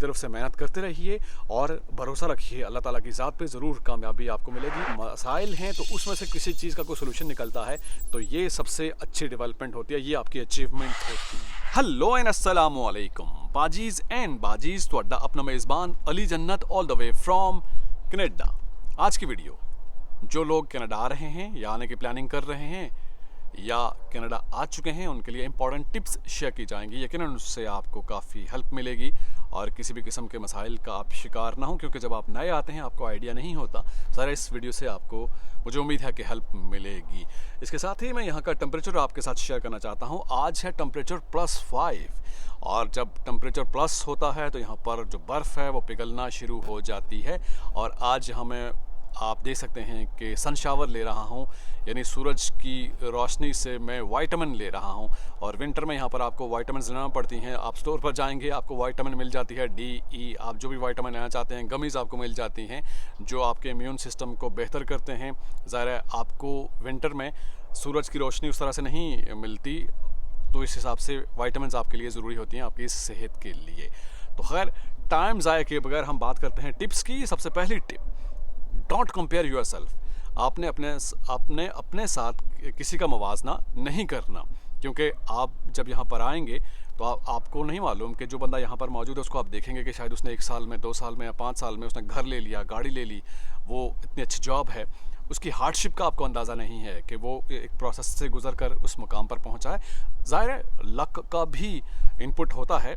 तरफ से मेहनत करते रहिए और भरोसा रखिए अल्लाह ताला की ज़ात पे, ज़रूर कामयाबी आपको मिलेगी। मसाइल हैं तो उसमें से किसी चीज़ का कोई सोल्यूशन निकलता है तो ये सबसे अच्छी डेवलपमेंट होती है, ये आपकी अचीवमेंट होती है। हेलो एंड अस्सलामु अलैकुम बाजीज़ एंड बाजीज़, ਤੁਹਾਡਾ अपना मेज़बान अली जन्नत all the way from Canada. आज की वीडियो जो लोग कनाडा आ रहे हैं या आने की प्लानिंग कर रहे हैं या कनाडा आ चुके हैं उनके लिए इंपॉर्टेंट टिप्स शेयर की जाएंगी। यकीनन उससे आपको काफ़ी हेल्प मिलेगी और किसी भी किस्म के मसाइल का आप शिकार ना हो, क्योंकि जब आप नए आते हैं आपको आइडिया नहीं होता। सारा इस वीडियो से आपको मुझे उम्मीद है कि हेल्प मिलेगी। इसके साथ ही मैं यहाँ का टेम्परेचर आपके साथ शेयर करना चाहता हूँ। आज है टेम्परेचर +5 और जब टेम्परेचर प्लस होता है तो यहाँ पर जो बर्फ़ है वो पिघलना शुरू हो जाती है। और आज हमें आप देख सकते हैं कि सन शावर ले रहा हूँ, यानी सूरज की रोशनी से मैं विटामिन ले रहा हूँ। और विंटर में यहाँ पर आपको विटामिन लेना पड़ती हैं। आप स्टोर पर जाएंगे आपको विटामिन मिल जाती है, डी ई, आप जो भी विटामिन लेना चाहते हैं, गमीज़ आपको मिल जाती हैं जो आपके इम्यून सिस्टम को बेहतर करते हैं। ज़ाहिर है आपको विंटर में सूरज की रोशनी उस तरह से नहीं मिलती, तो इस हिसाब से विटामिन आपके लिए ज़रूरी होती हैं आपकी सेहत के लिए। तो खैर टाइम ज़ाया के बगैर हम बात करते हैं टिप्स की। सबसे पहली tip, don't compare your self. आपने अपने साथ किसी का मुवाजना नहीं करना, क्योंकि आप जब यहाँ पर आएंगे तो आपको नहीं मालूम कि जो बंदा यहाँ पर मौजूद है उसको आप देखेंगे कि शायद उसने 1 साल में, 2 साल में या 5 साल में उसने घर ले लिया, गाड़ी ले ली, वो इतनी अच्छी जॉब है, उसकी हार्डशिप का आपको अंदाज़ा नहीं है कि वो एक प्रोसेस से गुजर कर उस मुकाम पर पहुँचा है। ज़ाहिर है लक का भी इनपुट होता है,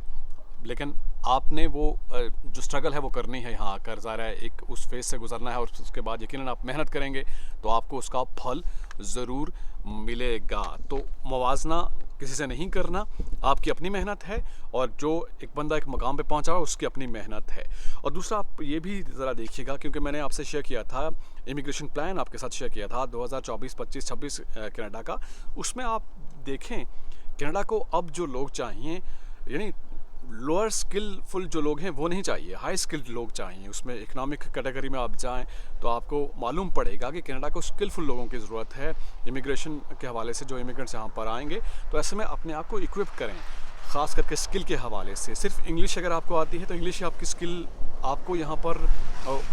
लेकिन आपने वो जो स्ट्रगल है वो करनी है यहाँ आकर। ज़ाहिर है एक उस फेज़ से गुजरना है और उसके बाद यकीनन आप मेहनत करेंगे तो आपको उसका फल ज़रूर मिलेगा। तो मुवाजना किसी से नहीं करना, आपकी अपनी मेहनत है और जो एक बंदा एक मकाम पे पहुँचा है उसकी अपनी मेहनत है। और दूसरा आप ये भी ज़रा देखिएगा, क्योंकि मैंने आपसे शेयर किया था इमिग्रेशन प्लान, आपके साथ शेयर किया था 2024, 25, 26 कनाडा का। उसमें आप देखें कनाडा को अब जो लोग चाहिए, यानी लोअर स्किलफुल जो लोग हैं वो नहीं चाहिए, हाई स्किल्ड लोग चाहिए। उसमें इकोनॉमिक कैटेगरी में आप जाएं तो आपको मालूम पड़ेगा कि कनाडा को स्किलफुल लोगों की ज़रूरत है इमिग्रेशन के हवाले से। जो इमिग्रेंट्स यहाँ पर आएंगे तो ऐसे में अपने आप को इक्विप करें, ख़ास करके स्किल के हवाले से। सिर्फ इंग्लिश अगर आपको आती है तो इंग्लिश आपकी स्किल आपको यहाँ पर,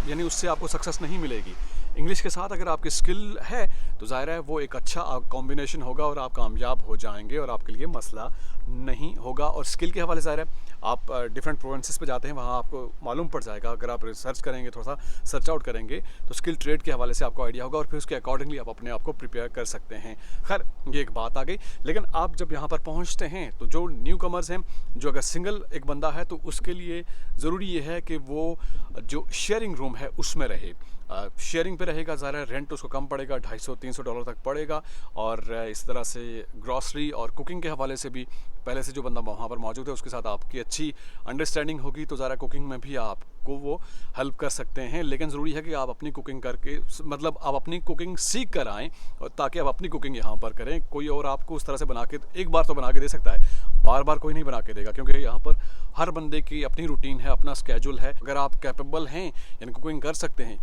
यानी उससे आपको सक्सेस नहीं मिलेगी। इंग्लिश के साथ अगर आपकी स्किल है तो ज़ाहिर है वो एक अच्छा कॉम्बिनेशन होगा और आप कामयाब हो जाएंगे और आपके लिए मसला नहीं होगा। और स्किल के हवाले ज़ाहिर है आप डिफरेंट प्रोविंसेस पे जाते हैं, वहाँ आपको मालूम पड़ जाएगा। अगर आप रिसर्च करेंगे, थोड़ा सा सर्च आउट करेंगे तो स्किल ट्रेड के हवाले से आपको आइडिया होगा और फिर उसके अकॉर्डिंगली आप अपने आप को प्रिपेयर कर सकते हैं। खैर ये एक बात आ गई, लेकिन आप जब यहाँ पर पहुँचते हैं तो जो न्यू कमर्स हैं, जो अगर सिंगल एक बंदा है तो उसके लिए ज़रूरी ये है कि वो जो शेयरिंग रूम है उसमें रहे। शेयरिंग पे रहेगा, ज़्यादा रेंट उसको कम पड़ेगा, $250-300 तक पड़ेगा। और इस तरह से ग्रॉसरी और कुकिंग के हवाले से भी पहले से जो बंदा वहाँ पर मौजूद है उसके साथ आपकी अच्छी अंडरस्टैंडिंग होगी तो ज़रा कुकिंग में भी आपको वो हेल्प कर सकते हैं। लेकिन ज़रूरी है कि आप अपनी कुकिंग करके, मतलब आप अपनी कुकिंग सीख कर आएँ ताकि आप अपनी कुकिंग यहाँ पर करें। कोई और आपको उस तरह से बना के, एक बार तो बना के दे सकता है, बार बार कोई नहीं बना के देगा, क्योंकि यहाँ पर हर बंदे की अपनी रूटीन है, अपना स्केड्यूल है। अगर आप कैपेबल हैं यानी कुकिंग कर सकते हैं,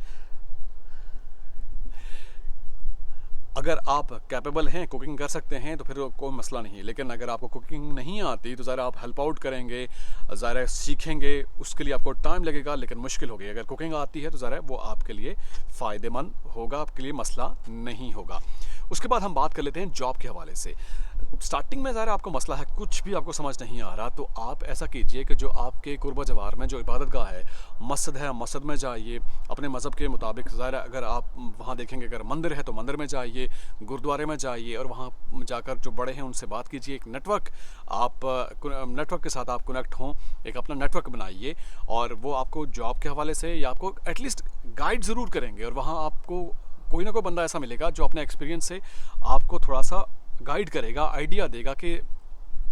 अगर आप कैपेबल हैं, कुकिंग कर सकते हैं तो फिर कोई मसला नहीं। लेकिन अगर आपको कुकिंग नहीं आती तो ज़रा आप हेल्प आउट करेंगे, ज़रा सीखेंगे, उसके लिए आपको टाइम लगेगा लेकिन मुश्किल होगी। अगर कुकिंग आती है तो ज़रा वो आपके लिए फ़ायदेमंद होगा, आपके लिए मसला नहीं होगा। उसके बाद हम बात कर लेते हैं जॉब के हवाले से। स्टार्टिंग में ज़रा आपको मसला है, कुछ भी आपको समझ नहीं आ रहा, तो आप ऐसा कीजिए कि जो आपके कुर्बा जवार में जो इबादतगाह है, मस्जिद है, मस्जिद में जाइए अपने मज़हब के मुताबिक। ज़रा अगर आप वहाँ देखेंगे अगर मंदिर है तो मंदिर में जाइए, गुरुद्वारे में जाइए और वहाँ जाकर जो बड़े हैं उनसे बात कीजिए। एक नेटवर्क, आप नेटवर्क के साथ आप कनेक्ट हों, एक अपना नेटवर्क बनाइए और वो आपको जॉब के हवाले से या आपको एटलीस्ट गाइड ज़रूर करेंगे। और वहाँ आपको कोई ना कोई बंदा ऐसा मिलेगा जो अपने एक्सपीरियंस से आपको थोड़ा सा गाइड करेगा, आइडिया देगा कि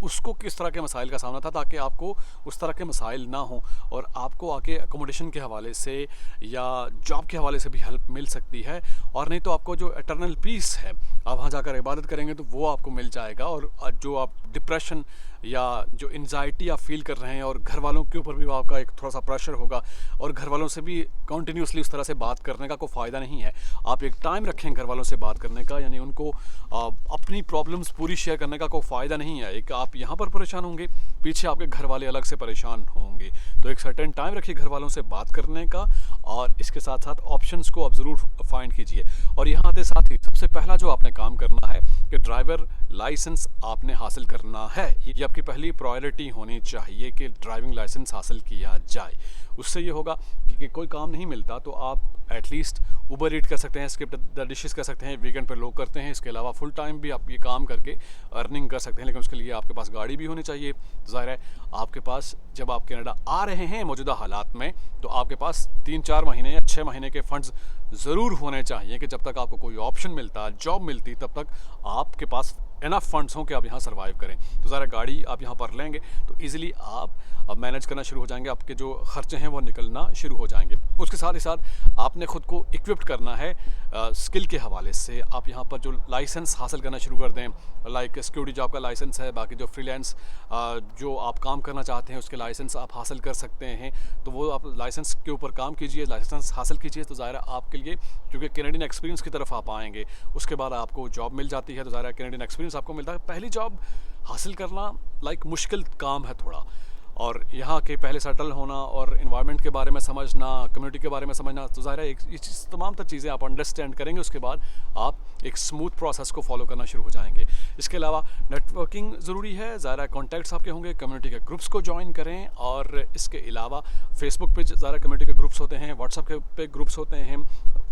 उसको किस तरह के मसाइल का सामना था, ताकि आपको उस तरह के मसाइल ना हो और आपको आके अकोमोडेशन के हवाले से या जॉब के हवाले से भी हेल्प मिल सकती है। और नहीं तो आपको जो एटर्नल पीस है, आप वहाँ जाकर इबादत करेंगे तो वो आपको मिल जाएगा। और जो आप डिप्रेशन या जो एंजाइटी आप फील कर रहे हैं, और घर वालों के ऊपर भी आपका एक थोड़ा सा प्रेशर होगा, और घर वालों से भी कंटिन्यूसली उस तरह से बात करने का कोई फ़ायदा नहीं है। आप एक टाइम रखें घर वालों से बात करने का, यानी उनको अपनी प्रॉब्लम्स पूरी शेयर करने का कोई फ़ायदा नहीं है। एक आप यहाँ पर परेशान होंगे, पीछे आपके घर वाले अलग से परेशान होंगे। तो एक सर्टेन टाइम रखिए घर वालों से बात करने का, और इसके साथ साथ ऑप्शंस को आप ज़रूर फाइंड कीजिए। और यहाँ आते साथ ही सबसे पहला जो आपने काम करना है कि ड्राइवर लाइसेंस आपने हासिल करना है। ये आपकी पहली प्रायोरिटी होनी चाहिए कि ड्राइविंग लाइसेंस हासिल किया जाए। उससे ये होगा कि कोई काम नहीं मिलता तो आप एटलीस्ट उबर ईट कर सकते हैं, स्किप द डिशेस कर सकते हैं, वीकेंड पर लोग करते हैं। इसके अलावा फुल टाइम भी आप ये काम करके अर्निंग कर सकते हैं, लेकिन उसके लिए आपके पास गाड़ी भी होनी चाहिए। ज़ाहिर है आपके पास, जब आप कनाडा आ रहे हैं मौजूदा हालात में, तो आपके पास 3-4 महीने या 6 महीने के फंड्स ज़रूर होने चाहिए कि जब तक आपको कोई ऑप्शन मिलता, जॉब मिलती, तब तक आपके पास इनफ फंड्स हों कि आप यहाँ सर्वाइव करें। तो ज़रा गाड़ी आप यहाँ पर लेंगे तो इजीली आप अब मैनेज करना शुरू हो जाएंगे, आपके जो खर्चे हैं वो निकलना शुरू हो जाएंगे। उसके साथ ही साथ आपने ख़ुद को इक्विप्ड करना है स्किल के हवाले से। आप यहाँ पर जो लाइसेंस हासिल करना शुरू कर दें, लाइक सिक्योरिटी जॉब का लाइसेंस है, बाकी जो फ्रीलांस जो आप काम करना चाहते हैं उसके लाइसेंस आप हासिल कर सकते हैं। तो वो आप लाइसेंस के ऊपर काम कीजिए, लाइसेंस हासिल कीजिए। तो ज़ाहिर आपके लिए, क्योंकि कैनेडियन एक्सपीरियंस की तरफ आप आएंगे, उसके बाद आपको जॉब मिल जाती है, तो ज़ाहिर कैनेडियन एक्सपीरियंस आपको मिलता है। पहली जॉब हासिल करना मुश्किल काम है थोड़ा, और यहाँ के पहले सेटल होना और इन्वायरमेंट के बारे में समझना, कम्युनिटी के बारे में समझना, तो ज़ाहिर है ये तमाम चीज़ें आप अंडरस्टैंड करेंगे। उसके बाद आप एक स्मूथ प्रोसेस को फॉलो करना शुरू हो जाएंगे। इसके अलावा नेटवर्किंग ज़रूरी है, ज़ाहिर है कॉन्टैक्ट्स आपके होंगे, कम्युनिटी के ग्रुप्स को ज्वाइन करें। और इसके अलावा फेसबुक पे ज़ाहिर कम्युनिटी के ग्रुप्स होते हैं, व्हाट्सएप पे ग्रुप्स होते हैं।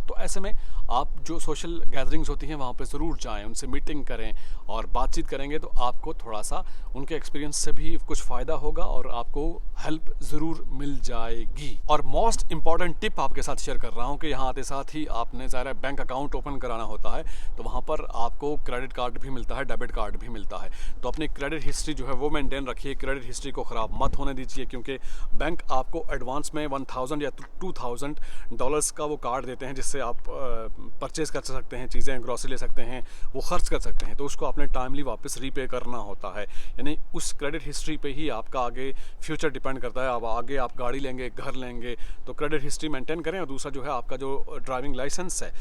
तो ऐसे में आप जो सोशल गैदरिंग्स होती हैं वहाँ पे ज़रूर जाएं, उनसे मीटिंग करें और बातचीत करेंगे, तो आपको थोड़ा सा उनके एक्सपीरियंस से भी कुछ फ़ायदा होगा और आपको हेल्प ज़रूर मिल जाएगी। और मोस्ट इम्पॉर्टेंट टिप आपके साथ शेयर कर रहा हूँ कि यहाँ आते साथ ही आपने ज़ाहिर बैंक अकाउंट ओपन कराना होता है, तो वहाँ पर आपको क्रेडिट कार्ड भी मिलता है, डेबिट कार्ड भी मिलता है। तो अपनी क्रेडिट हिस्ट्री जो है वो मेंटेन रखिए, क्रेडिट हिस्ट्री को ख़राब मत होने दीजिए, क्योंकि बैंक आपको एडवांस में $1000 या $2000 का वो कार्ड देते हैं, जिससे आप परचेज़ कर सकते हैं, चीज़ें ग्रॉसरी ले सकते हैं, वो खर्च कर सकते हैं। तो उसको आपने टाइमली वापस रीपे करना होता है, यानी उस क्रेडिट हिस्ट्री पे ही आपका आगे फ्यूचर डिपेंड करता है। अब आगे आप गाड़ी लेंगे, घर लेंगे, तो क्रेडिट हिस्ट्री मेंटेन करें। और दूसरा जो है आपका जो ड्राइविंग लाइसेंस है,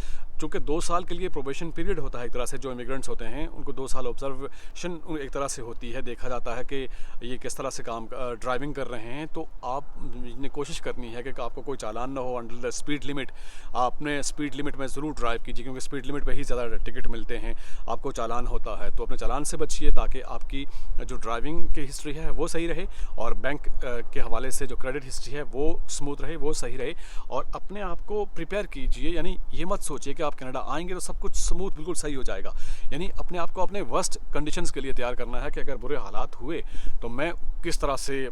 चूँकि 2 साल के लिए प्रोबेशन पीरियड होता है एक तरह से, जो इमिग्रेंट्स होते हैं उनको 2 साल ऑब्जर्वेशन एक तरह से होती है, देखा जाता है कि ये किस तरह से काम ड्राइविंग कर रहे हैं। तो आपने कोशिश करनी है कि आपको कोई चालान ना हो अंडर द स्पीड लिमिट। आपने स्पीड लिमिट में ज़रूर ड्राइव कीजिए, क्योंकि स्पीड लिमिट पे ही ज़्यादा टिकट मिलते हैं, आपको चालान होता है। तो अपने चालान से बचिए ताकि आपकी जो ड्राइविंग की हिस्ट्री है वो सही रहे, और बैंक के हवाले से जो क्रेडिट हिस्ट्री है वो स्मूथ रहे, वो सही रहे। और अपने आप को प्रिपेयर कीजिए, यानी ये मत सोचिए कि आप कनाडा आएंगे तो सब कुछ स्मूथ बिल्कुल सही हो जाएगा। यानी अपने आप को अपने वर्स्ट कंडीशंस के लिए तैयार करना है कि अगर बुरे हालात हुए तो मैं किस तरह से,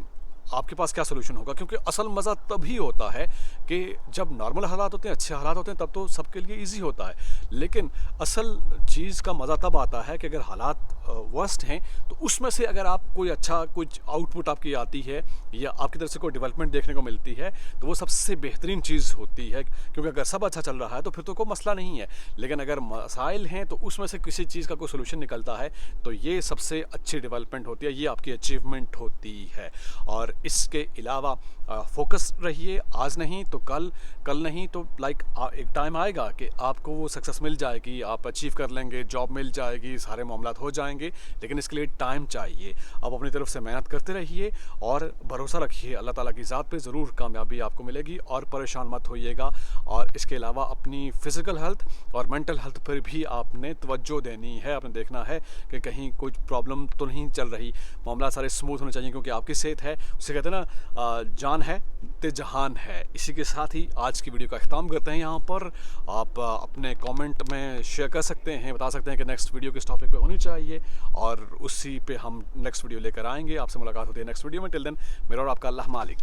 आपके पास क्या सोल्यूशन होगा। क्योंकि असल मज़ा तभी होता है कि जब नॉर्मल हालात होते हैं, अच्छे हालात होते हैं, तब तो सबके लिए इजी होता है। लेकिन असल चीज़ का मज़ा तब आता है कि अगर हालात वर्स्ट हैं, तो उसमें से अगर आप कोई अच्छा कुछ आउटपुट आपकी आती है या आपकी तरफ से कोई डेवलपमेंट देखने को मिलती है, तो वो सबसे बेहतरीन चीज़ होती है। क्योंकि अगर सब अच्छा चल रहा है तो फिर तो कोई मसला नहीं है, लेकिन अगर मसाइल हैं तो उसमें से किसी चीज़ का कोई सोल्यूशन निकलता है, तो ये सबसे अच्छी डेवलपमेंट होती है, ये आपकी अचीवमेंट होती है। और इसके अलावा फोकस रहिए, आज नहीं तो कल, कल नहीं तो एक टाइम आएगा कि आपको वो सक्सेस मिल जाएगी, आप अचीव कर लेंगे, जॉब मिल जाएगी, सारे मामलात हो जाएंगे। लेकिन इसके लिए टाइम चाहिए। आप अपनी तरफ से मेहनत करते रहिए और भरोसा रखिए, अल्लाह ताला की ज़ात पे ज़रूर कामयाबी आपको मिलेगी, और परेशान मत होइएगा। और इसके अलावा अपनी फ़िज़िकल हेल्थ और मेंटल हेल्थ पर भी आपने तवज्जो देनी है। आपने देखना है कि कहीं कोई प्रॉब्लम तो नहीं चल रही, मामला सारे स्मूथ होने चाहिए, क्योंकि आपकी सेहत है, उसे कहते हैं ना जान है ते जहान है। इसी के साथ ही आज की वीडियो का अख्ताम करते हैं। यहाँ पर आप अपने कमेंट में शेयर कर सकते हैं, बता सकते हैं कि नेक्स्ट वीडियो किस टॉपिक पे होनी चाहिए, और उसी पे हम नेक्स्ट वीडियो लेकर आएंगे। आपसे मुलाकात होती है नेक्स्ट वीडियो में। टिल देन मेरा और आपका अल्लाह मालिक।